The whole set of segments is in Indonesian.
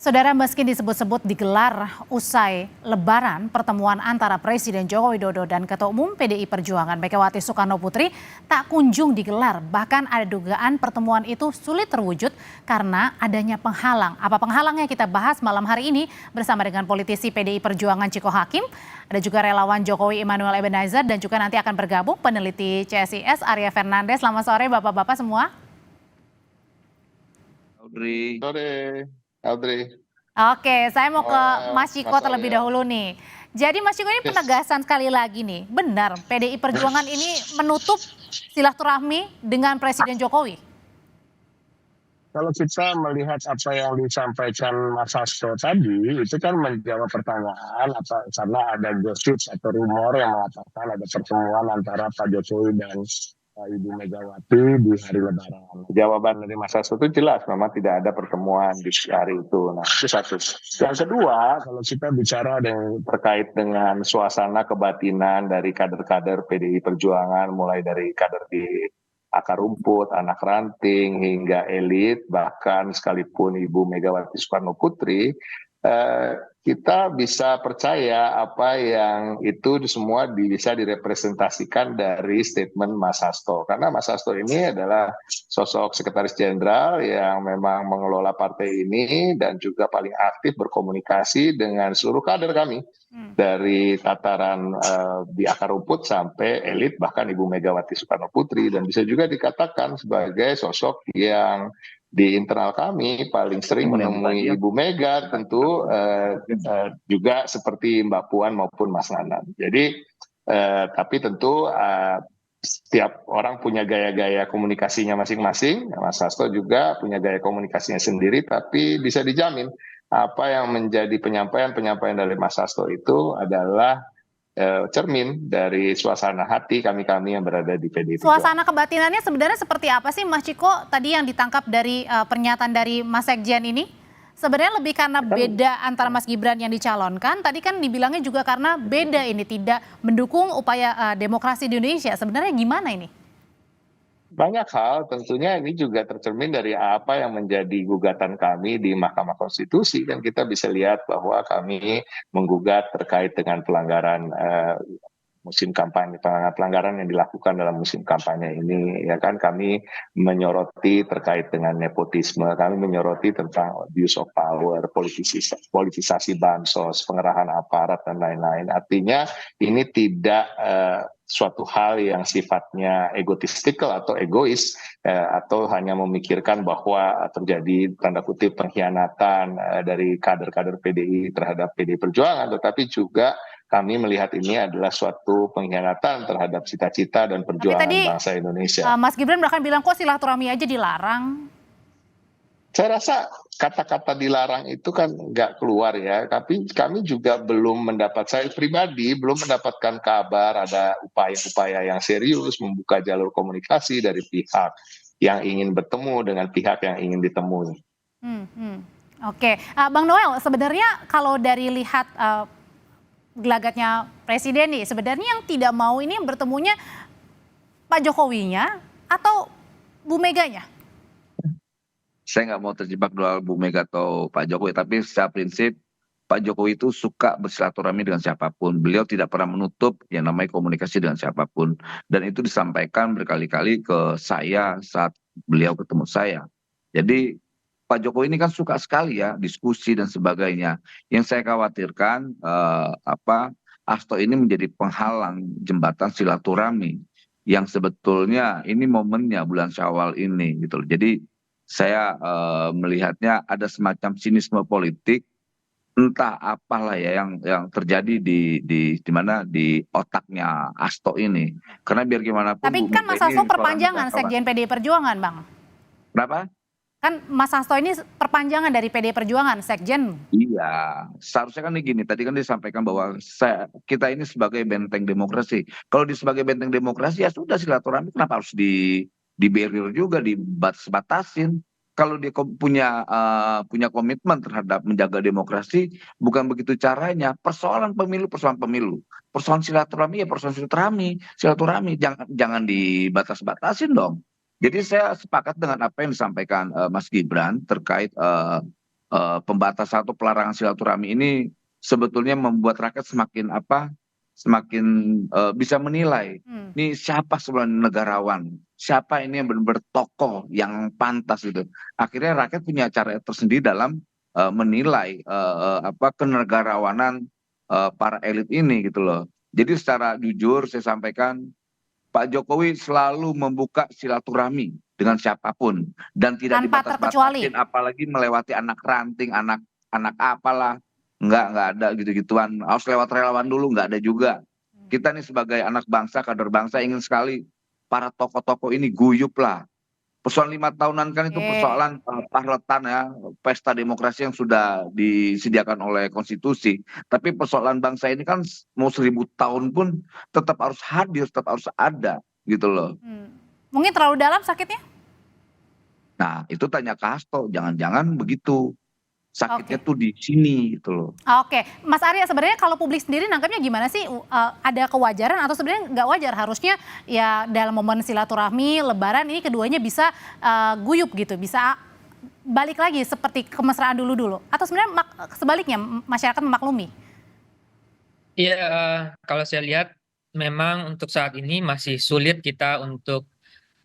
Saudara, meski disebut-sebut digelar usai Lebaran, pertemuan antara Presiden Joko Widodo dan Ketua Umum PDI Perjuangan Megawati Soekarno Putri tak kunjung digelar. Bahkan ada dugaan pertemuan itu sulit terwujud karena adanya penghalang. Apa penghalangnya kita bahas malam hari ini bersama dengan politisi PDI Perjuangan Ciko Hakim. Ada juga relawan Jokowi Immanuel Ebenezer dan juga nanti akan bergabung peneliti CSIS Arya Fernandes. Selamat sore Bapak-Bapak semua. Audrey. Sore, Audrey. Oke, saya mau ke Mas Ciko Mas terlebih Arya. dahulu nih. Jadi Mas Ciko ini penegasan sekali lagi nih, benar PDI Perjuangan ini menutup silaturahmi dengan Presiden Jokowi? Kalau kita melihat apa yang disampaikan Mas Hasto tadi, itu kan menjawab pertanyaan apa karena ada gosip atau rumor yang mengatakan ada pertemuan antara Pak Jokowi dan Ibu Megawati di hari Lebaran. Jawaban dari Mas Hasto itu jelas, memang tidak ada pertemuan di hari itu. Nah, itu satu. Yang kedua, kalau kita bicara terkait dengan suasana kebatinan dari kader-kader PDI Perjuangan, mulai dari kader di akar rumput, anak ranting, hingga elit, bahkan sekalipun Ibu Megawati Soekarno Putri, kita bisa percaya apa yang itu semua bisa direpresentasikan dari statement Mas Hasto. Karena Mas Hasto ini adalah sosok sekretaris jenderal yang memang mengelola partai ini dan juga paling aktif berkomunikasi dengan seluruh kader kami. Dari tataran di akar rumput sampai elit, bahkan Ibu Megawati Soekarno Putri. Dan bisa juga dikatakan sebagai sosok yang di internal kami paling sering menemui Ibu Mega, tentu juga seperti Mbak Puan maupun Mas Nanan. Jadi tapi tentu setiap orang punya gaya-gaya komunikasinya masing-masing. Mas Hasto juga punya gaya komunikasinya sendiri, tapi bisa dijamin apa yang menjadi penyampaian dari Mas Hasto itu adalah cermin dari suasana hati kami-kami yang berada di PDI Perjuangan. Suasana kebatinannya sebenarnya seperti apa sih Mas Ciko tadi yang ditangkap dari pernyataan dari Mas Sekjen ini? Sebenarnya lebih karena beda antara Mas Gibran yang dicalonkan, tadi kan dibilangnya juga karena beda ini tidak mendukung upaya demokrasi di Indonesia. Sebenarnya gimana ini? Banyak hal, tentunya ini juga tercermin dari apa yang menjadi gugatan kami di Mahkamah Konstitusi. Dan kita bisa lihat bahwa kami menggugat terkait dengan pelanggaran musim kampanye, pelanggaran yang dilakukan dalam musim kampanye ini, ya kan, kami menyoroti terkait dengan nepotisme, kami menyoroti tentang abuse of power, politisasi bansos, pengerahan aparat dan lain-lain. Artinya ini tidak suatu hal yang sifatnya egotistical atau egois, atau hanya memikirkan bahwa terjadi tanda kutip pengkhianatan dari kader-kader PDI terhadap PDI Perjuangan, tetapi juga kami melihat ini adalah suatu pengkhianatan terhadap cita-cita dan perjuangan bangsa Indonesia. Mas Gibran bahkan bilang kok silaturahmi aja dilarang. Saya rasa kata-kata dilarang itu kan nggak keluar ya, tapi kami juga belum saya pribadi belum mendapatkan kabar ada upaya-upaya yang serius membuka jalur komunikasi dari pihak yang ingin bertemu dengan pihak yang ingin ditemui. Oke, Bang Noel, sebenarnya kalau dari lihat gelagatnya Presiden nih, sebenarnya yang tidak mau ini bertemunya Pak Jokowinya atau Bu Meganya? Saya nggak mau terjebak soal Bu Mega atau Pak Jokowi, tapi secara prinsip Pak Jokowi itu suka bersilaturahmi dengan siapapun. Beliau tidak pernah menutup yang namanya komunikasi dengan siapapun. Dan itu disampaikan berkali-kali ke saya saat beliau ketemu saya. Jadi Pak Jokowi ini kan suka sekali ya diskusi dan sebagainya. Yang saya khawatirkan Hasto ini menjadi penghalang jembatan silaturahmi yang sebetulnya ini momennya bulan Syawal ini gitu loh. Jadi saya melihatnya ada semacam sinisme politik, entah apalah ya yang terjadi di mana di otaknya Hasto ini. Karena biar gimana pun tapi kan Mas Hasto perpanjangan Sekjen PDI Perjuangan, Bang. Kenapa? Kan Mas Hasto ini perpanjangan dari PDI Perjuangan, Sekjen. Iya, seharusnya kan gini, tadi kan disampaikan bahwa kita ini sebagai benteng demokrasi. Kalau sebagai benteng demokrasi ya sudah silaturahmi, kenapa harus di barrier juga, dibatas-batasin. Kalau dia punya komitmen terhadap menjaga demokrasi, bukan begitu caranya. Persoalan pemilu, persoalan silaturahmi ya persoalan silaturahmi, jangan dibatas-batasin dong. Jadi saya sepakat dengan apa yang disampaikan Mas Gibran terkait pembatasan atau pelarangan silaturahmi ini sebetulnya membuat rakyat semakin bisa menilai Hmm. ini siapa sebenarnya negarawan, siapa ini yang benar-benar tokoh yang pantas gitu. Akhirnya rakyat punya cara tersendiri dalam menilai kenegarawanan para elit ini gitu loh. Jadi secara jujur saya sampaikan Pak Jokowi selalu membuka silaturahmi dengan siapapun dan tidak Tanpa terkecuali. dibatas-batasin, apalagi melewati anak ranting, anak apalah, nggak ada gitu-gituan. Harus lewat relawan dulu, nggak ada juga. Kita nih sebagai anak bangsa, kader bangsa ingin sekali para tokoh-tokoh ini guyup lah. Persoalan 5 tahunan kan itu Oke. persoalan pahlawan ya, pesta demokrasi yang sudah disediakan oleh konstitusi. Tapi persoalan bangsa ini kan mau 1000 tahun pun tetap harus hadir, tetap harus ada gitu loh. Hmm. Mungkin terlalu dalam sakitnya? Nah itu tanya ke Hasto, jangan-jangan begitu. Sakitnya Oke. tuh di sini gitu loh. Oke, Mas Arya sebenarnya kalau publik sendiri nangkepnya gimana sih? Ada kewajaran atau sebenarnya nggak wajar? Harusnya ya dalam momen silaturahmi, Lebaran ini keduanya bisa guyup gitu, bisa balik lagi seperti kemesraan dulu-dulu. Atau sebenarnya sebaliknya masyarakat memaklumi? Iya, kalau saya lihat memang untuk saat ini masih sulit kita untuk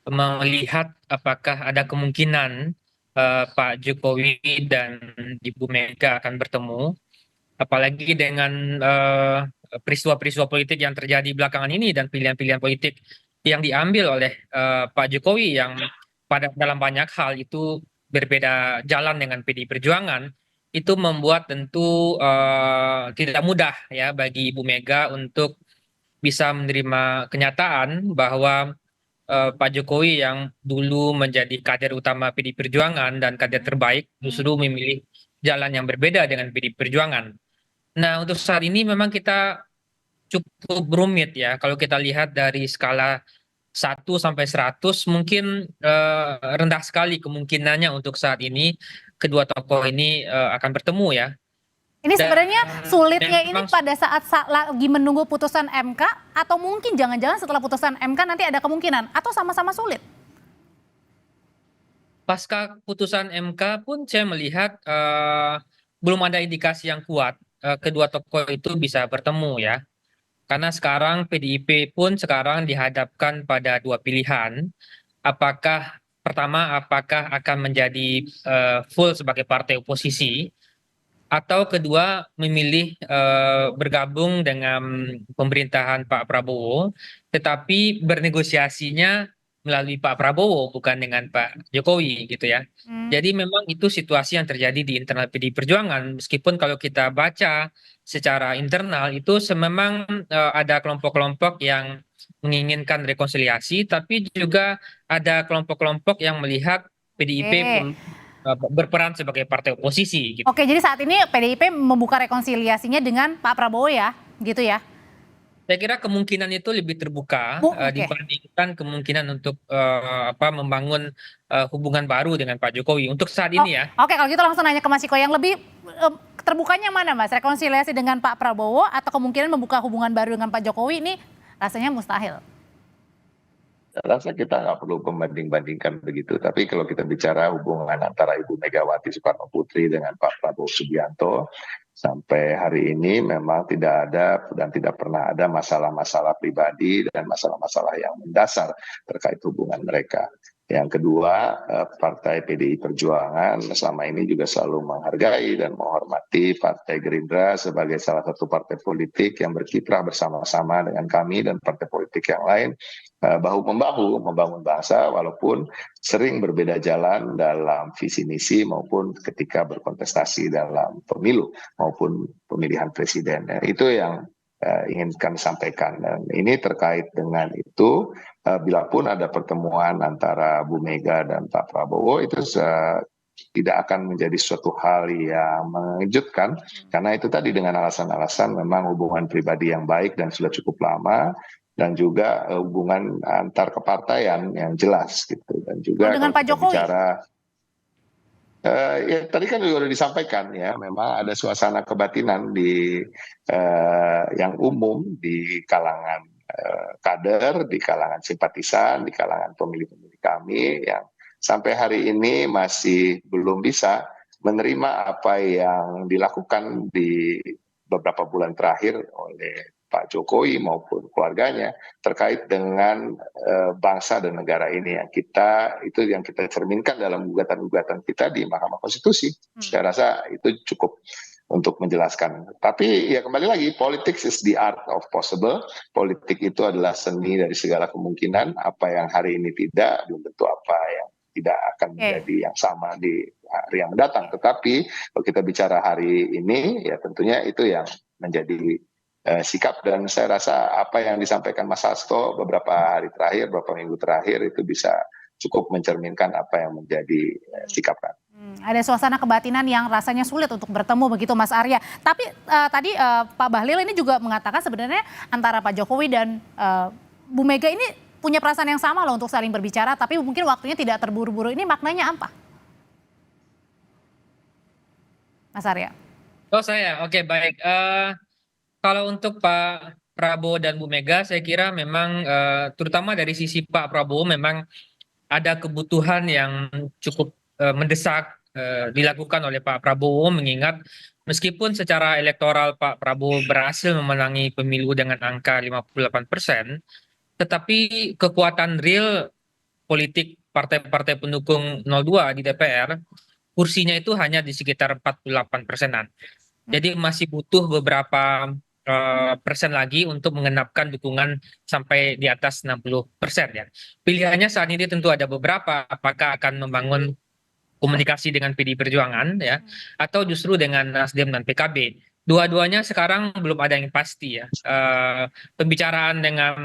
melihat apakah ada kemungkinan Pak Jokowi dan Ibu Mega akan bertemu, apalagi dengan peristiwa-peristiwa politik yang terjadi belakangan ini dan pilihan-pilihan politik yang diambil oleh Pak Jokowi yang dalam banyak hal itu berbeda jalan dengan PDI Perjuangan, itu membuat tentu tidak mudah ya bagi Ibu Mega untuk bisa menerima kenyataan bahwa Pak Jokowi yang dulu menjadi kader utama PDI Perjuangan dan kader terbaik justru memilih jalan yang berbeda dengan PDI Perjuangan. Nah, untuk saat ini memang kita cukup rumit ya. Kalau kita lihat dari skala 1 sampai 100 mungkin rendah sekali kemungkinannya untuk saat ini kedua tokoh ini akan bertemu ya. Ini Dan sebenarnya sulitnya ini memang pada saat lagi menunggu putusan MK atau mungkin jangan-jangan setelah putusan MK nanti ada kemungkinan atau sama-sama sulit? pasca putusan MK pun saya melihat belum ada indikasi yang kuat kedua tokoh itu bisa bertemu ya. Karena sekarang PDIP pun sekarang dihadapkan pada dua pilihan. Apakah akan menjadi full sebagai partai oposisi atau kedua memilih bergabung dengan pemerintahan Pak Prabowo, tetapi bernegosiasinya melalui Pak Prabowo bukan dengan Pak Jokowi gitu ya. Hmm. Jadi memang itu situasi yang terjadi di internal PDI Perjuangan. Meskipun kalau kita baca secara internal itu memang ada kelompok-kelompok yang menginginkan rekonsiliasi, tapi juga ada kelompok-kelompok yang melihat PDIP Oke. berperan sebagai partai oposisi gitu. Oke, jadi saat ini PDIP membuka rekonsiliasinya dengan Pak Prabowo ya, gitu ya? Saya kira kemungkinan itu lebih terbuka Oke. dibandingkan kemungkinan untuk membangun hubungan baru dengan Pak Jokowi untuk saat Oh, ini ya. oke kalau gitu langsung nanya ke Mas Ciko yang lebih terbukanya mana Mas? Rekonsiliasi dengan Pak Prabowo atau kemungkinan membuka hubungan baru dengan Pak Jokowi ini rasanya mustahil. Saya rasa kita nggak perlu membanding-bandingkan begitu. Tapi kalau kita bicara hubungan antara Ibu Megawati Soekarno Putri dengan Pak Prabowo Subianto, sampai hari ini memang tidak ada dan tidak pernah ada masalah-masalah pribadi dan masalah-masalah yang mendasar terkait hubungan mereka. Yang kedua, Partai PDI Perjuangan selama ini juga selalu menghargai dan menghormati Partai Gerindra sebagai salah satu partai politik yang berkiprah bersama-sama dengan kami dan partai politik yang lain bahu-membahu membangun bangsa walaupun sering berbeda jalan dalam visi misi maupun ketika berkontestasi dalam pemilu maupun pemilihan presiden. Itu yang ingin kami sampaikan, dan ini terkait dengan itu bila pun ada pertemuan antara Bu Mega dan Pak Prabowo itu tidak akan menjadi suatu hal yang mengejutkan karena itu tadi dengan alasan-alasan memang hubungan pribadi yang baik dan sudah cukup lama dan juga hubungan antar kepartaian yang jelas gitu. Dan juga Dengan kalau Pak kita Jokowi? bicara ya tadi kan juga sudah disampaikan ya, memang ada suasana kebatinan di yang umum di kalangan kader, di kalangan simpatisan, di kalangan pemilih-pemilih kami yang sampai hari ini masih belum bisa menerima apa yang dilakukan di beberapa bulan terakhir oleh Pak Jokowi maupun keluarganya terkait dengan bangsa dan negara ini yang kita cerminkan dalam gugatan-gugatan kita di Mahkamah Konstitusi. Saya rasa itu cukup untuk menjelaskan. Tapi ya kembali lagi, politics is the art of possible. Politik itu adalah seni dari segala kemungkinan. Apa yang hari ini tidak, belum tentu apa yang tidak akan menjadi yang sama di hari yang mendatang. Tetapi kalau kita bicara hari ini, ya tentunya itu yang menjadi sikap, dan saya rasa apa yang disampaikan Mas Hasto beberapa hari terakhir, beberapa minggu terakhir itu bisa cukup mencerminkan apa yang menjadi sikap kan. Ada suasana kebatinan yang rasanya sulit untuk bertemu begitu Mas Arya. Tapi tadi Pak Bahlil ini juga mengatakan sebenarnya antara Pak Jokowi dan Bu Mega ini punya perasaan yang sama loh untuk saling berbicara, tapi mungkin waktunya tidak terburu-buru. Ini maknanya apa? Mas Arya. Oh saya, oke baik. Kalau untuk Pak Prabowo dan Bu Mega, saya kira memang terutama dari sisi Pak Prabowo memang ada kebutuhan yang cukup mendesak dilakukan oleh Pak Prabowo, mengingat meskipun secara elektoral Pak Prabowo berhasil memenangi pemilu dengan angka 58%, tetapi kekuatan real politik partai-partai pendukung 02 di DPR, kursinya itu hanya di sekitar 48%-an. Jadi masih butuh beberapa persen lagi untuk mengenapkan dukungan sampai di atas 60% ya. Pilihannya saat ini tentu ada beberapa, apakah akan membangun komunikasi dengan PD Perjuangan ya, atau justru dengan Nasdem dan PKB. Dua-duanya sekarang belum ada yang pasti ya. Pembicaraan dengan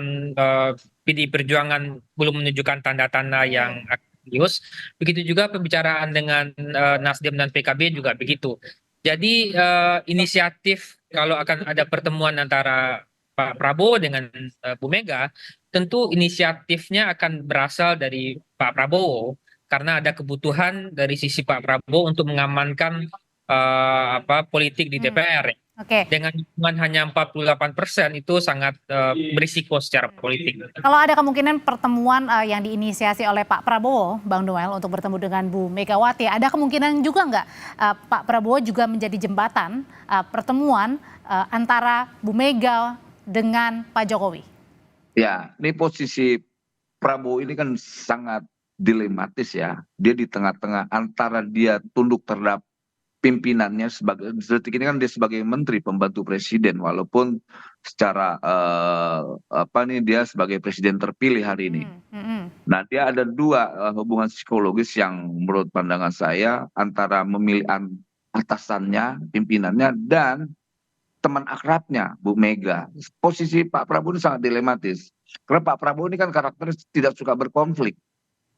PD Perjuangan belum menunjukkan tanda-tanda yang serius. Begitu juga pembicaraan dengan Nasdem dan PKB juga begitu. Jadi inisiatif kalau akan ada pertemuan antara Pak Prabowo dengan Bu Mega, tentu inisiatifnya akan berasal dari Pak Prabowo karena ada kebutuhan dari sisi Pak Prabowo untuk mengamankan politik di DPR. Oke. Dengan dukungan hanya 48% itu sangat berisiko secara politik. Kalau ada kemungkinan pertemuan yang diinisiasi oleh Pak Prabowo, Bang Noel, untuk bertemu dengan Bu Megawati, ada kemungkinan juga nggak Pak Prabowo juga menjadi jembatan pertemuan antara Bu Mega dengan Pak Jokowi? Ya, ini posisi Prabowo ini kan sangat dilematis ya. Dia di tengah-tengah antara dia tunduk terhadap pimpinannya sebagai detik ini kan dia sebagai menteri pembantu presiden, walaupun secara dia sebagai presiden terpilih hari ini. Nah, dia ada dua hubungan psikologis yang menurut pandangan saya antara memilih atasannya, pimpinannya, dan teman akrabnya Bu Mega. Posisi Pak Prabowo ini sangat dilematis karena Pak Prabowo ini kan karakternya tidak suka berkonflik.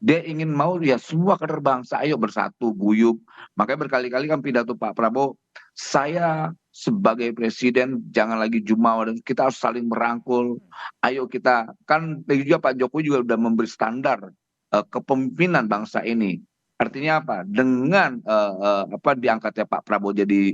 Dia ingin mau ya semua kader bangsa ayo bersatu guyup. Makanya berkali-kali kan pidato Pak Prabowo, saya sebagai presiden jangan lagi jumawa dan kita harus saling merangkul. Ayo kita kan juga Pak Jokowi juga sudah memberi standar kepemimpinan bangsa ini. Artinya apa? Dengan diangkatnya Pak Prabowo jadi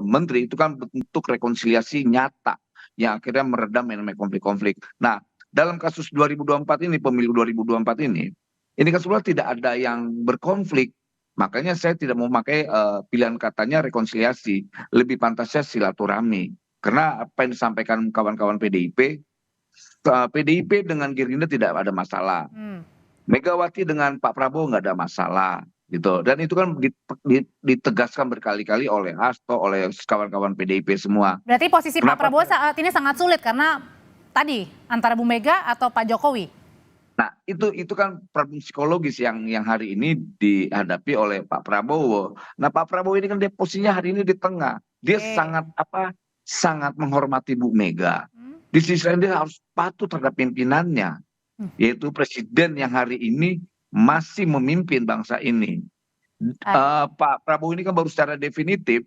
menteri itu kan bentuk rekonsiliasi nyata yang akhirnya meredam yang namanya konflik-konflik. Nah, dalam kasus 2024 ini, pemilu 2024 ini kan sebenarnya tidak ada yang berkonflik. Makanya saya tidak mau pakai pilihan katanya rekonsiliasi. Lebih pantasnya silaturahmi. Karena apa yang disampaikan kawan-kawan PDIP, PDIP dengan Gerindra tidak ada masalah. Megawati dengan Pak Prabowo nggak ada masalah. Gitu. Dan itu kan ditegaskan berkali-kali oleh Hasto, oleh kawan-kawan PDIP semua. Berarti posisi Pak Prabowo saat ini sangat sulit karena tadi antara Bu Mega atau Pak Jokowi. Nah, itu kan problem psikologis yang hari ini dihadapi oleh Pak Prabowo. Nah, Pak Prabowo ini kan dia posisinya hari ini di tengah. Dia sangat menghormati Bu Mega. Di sisi lain dia harus patuh terhadap pimpinannya, yaitu presiden yang hari ini masih memimpin bangsa ini. Pak Prabowo ini kan baru secara definitif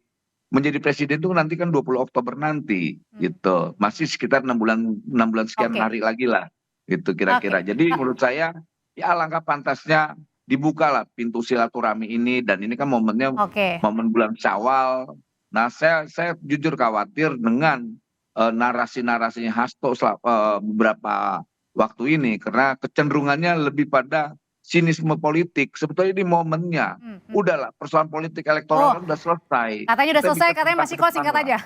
menjadi presiden itu nanti kan 20 Oktober nanti, gitu. Masih sekitar 6 bulan sekian hari lagi lah. Itu kira-kira. Jadi menurut saya ya alangkah pantasnya dibukalah pintu silaturahmi ini, dan ini kan momennya momen bulan Syawal. Nah, saya jujur khawatir dengan narasi-narasinya Hasto beberapa waktu ini karena kecenderungannya lebih pada sinisme politik. Sebetulnya ini momennya. Udahlah, persoalan politik elektoral kan udah selesai. Katanya udah Kita selesai, bisa katanya tentang masih ke kok depan singkat lah. aja.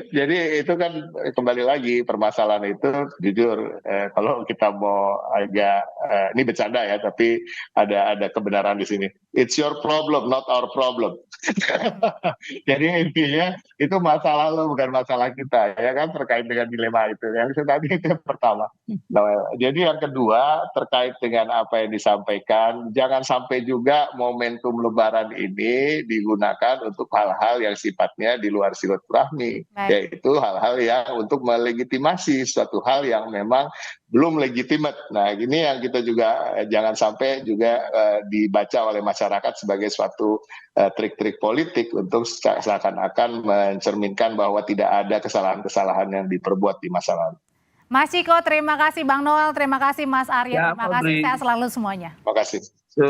Jadi itu kan kembali lagi permasalahan itu jujur kalau kita mau agak ini bercanda ya, tapi ada kebenaran di sini. It's your problem, not our problem. Jadi intinya itu masalah lo bukan masalah kita ya kan, terkait dengan dilema itu. Yang tadi itu yang pertama. Noel. Jadi yang kedua terkait dengan apa yang disampaikan, jangan sampai juga momentum Lebaran ini digunakan untuk hal-hal yang sifatnya di luar silaturahmi, Baik. yaitu hal-hal yang untuk melegitimasi suatu hal yang memang belum legitimate. Nah, ini yang kita juga jangan sampai juga dibaca oleh masyarakat sebagai suatu trik-trik politik untuk seakan-akan mencerminkan bahwa tidak ada kesalahan-kesalahan yang diperbuat di masa lalu. Mas Ciko, terima kasih Bang Noel, terima kasih Mas Arya, Ya, terima kasih, Audrey. sehat selalu semuanya. Terima kasih. So,